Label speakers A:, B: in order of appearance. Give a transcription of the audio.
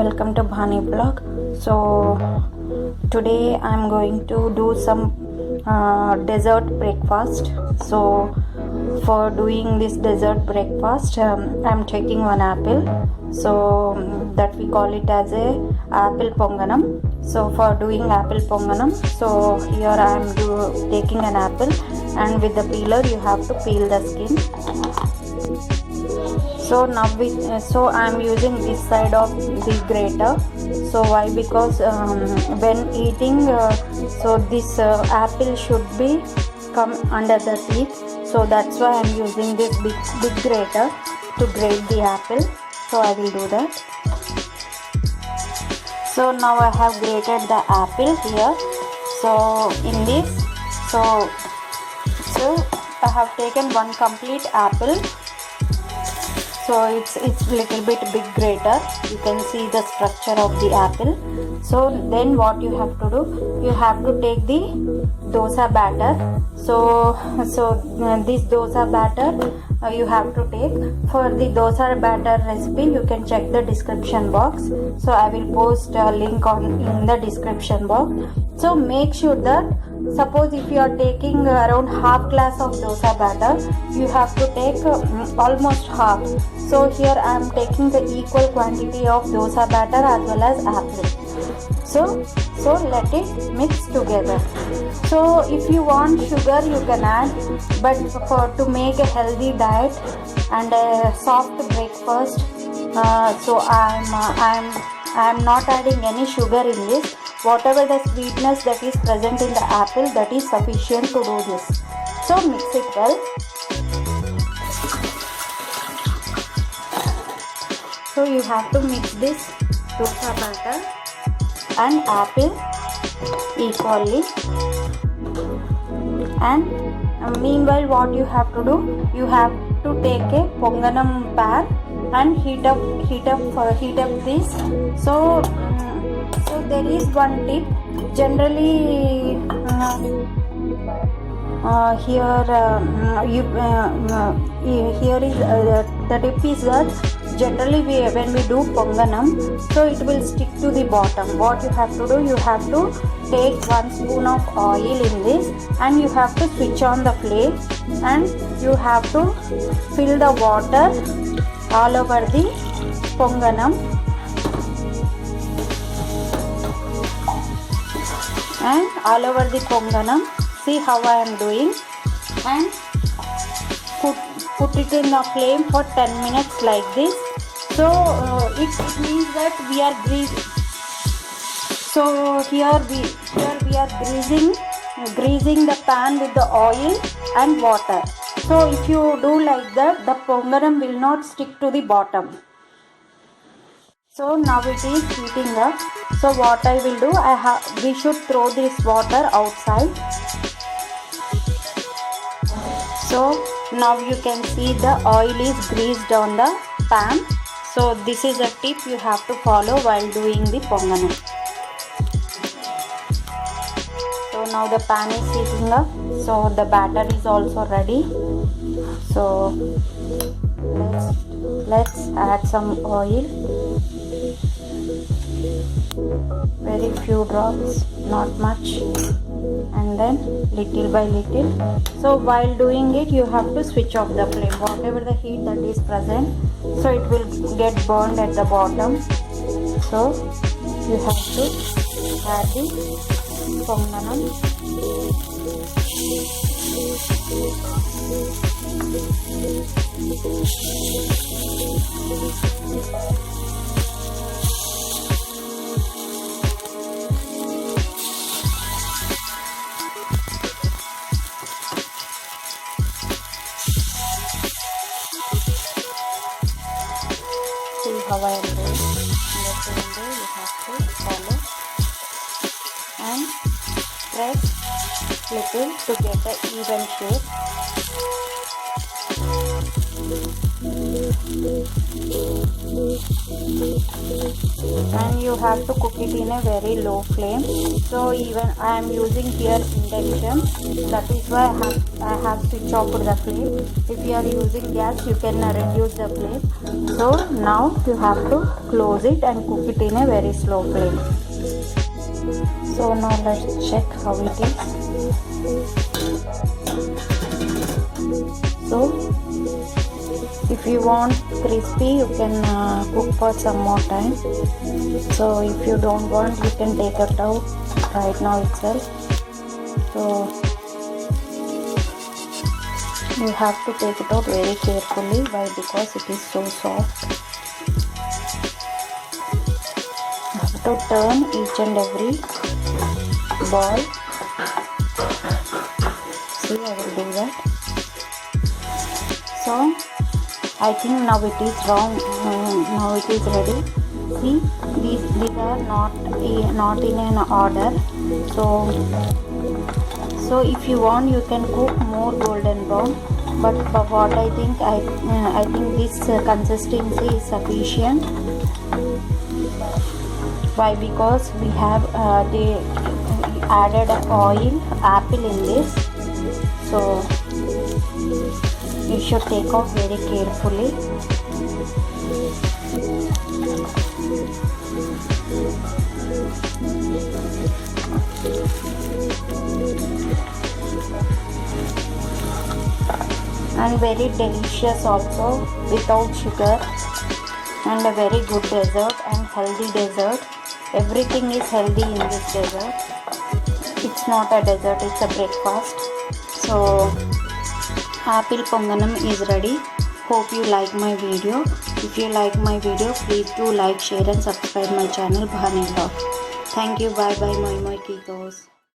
A: welcome to BHANI blog. So today I'm going to do some dessert breakfast. So for doing this dessert breakfast, I'm taking one apple. So that we call it as a apple ponganam. So for doing apple ponganam, so here I'm taking an apple, and with the peeler you have to peel the skin. So now so I'm using this side of the grater. So why? Because when eating, so this apple should be come under the teeth. So that's why I'm using this big grater to grate the apple. So I will do that. So now I have grated the apple here. So in this, so I have taken one complete apple. So it's little bit big grater. You can see the structure of the apple. So then what you have to do, you have to take the dosa batter. So this dosa batter you have to take. For the dosa batter recipe, you can check the description box. So I will post a link in the description box. So make sure that, suppose if you are taking around half glass of dosa batter, you have to take almost half. So here I am taking the equal quantity of dosa batter as well as apple. So let it mix together. So if you want sugar, you can add, but to make a healthy diet and a soft breakfast, so I'm not adding any sugar in this. Whatever the sweetness that is present in the apple, that is sufficient to do this. So mix it well. So you have to mix this dosa batter and apple equally. And meanwhile, what you have to do, you have to take a ponganam pan and heat up this. So there is one tip. Generally, here is the tip is that generally when we do ponganam, so it will stick to the bottom. What you have to do, you have to take 1 spoon of oil in this, and you have to switch on the flame, and you have to fill the water all over the ponganam. And all over the ponganam, see how I am doing, and put it in the flame for 10 minutes like this. So it means that we are greasing. So here we are greasing the pan with the oil and water. So if you do like that, the ponganam will not stick to the bottom. So now it is heating up. So what I will do, we should throw this water outside. So now you can see the oil is greased on the pan. So this is a tip you have to follow while doing the ponganam. So now the pan is heating up. So the batter is also ready. So let's add some oil. Very few drops, not much, and then little by little. So while doing it, you have to switch off the flame. Whatever the heat that is present, so it will get burned at the bottom. So you have to add the ponganam. See how I am doing. In the same way you have to follow and press little to get an even shape. and you have to cook it in a very low flame. So even I am using here induction, that is why I have switch off the flame. If you are using gas, you can reduce the flame. So now you have to close it and cook it in a very slow flame. So now let's check how it is. So if you want crispy, you can cook for some more time. So if you don't want, you can take it out right now itself. So you have to take it out very carefully. Why? Because it is so soft. You have to turn each and every ball. See, I will do that. So I think now it is wrong. Now it is ready. See, these are not in an order. So if you want, you can cook more golden brown. But for what I think, I think this consistency is sufficient. Why? Because we have they added oil, apple in this. So you should take off very carefully. And very delicious also, without sugar, and a very good dessert and healthy dessert. Everything is healthy in this dessert. It's not a dessert, it's a breakfast. So apple ponganam is ready. Hope you like my video. If you like my video, please do like, share and subscribe my channel BHANI Vlog. Thank you. Bye bye, my kitos.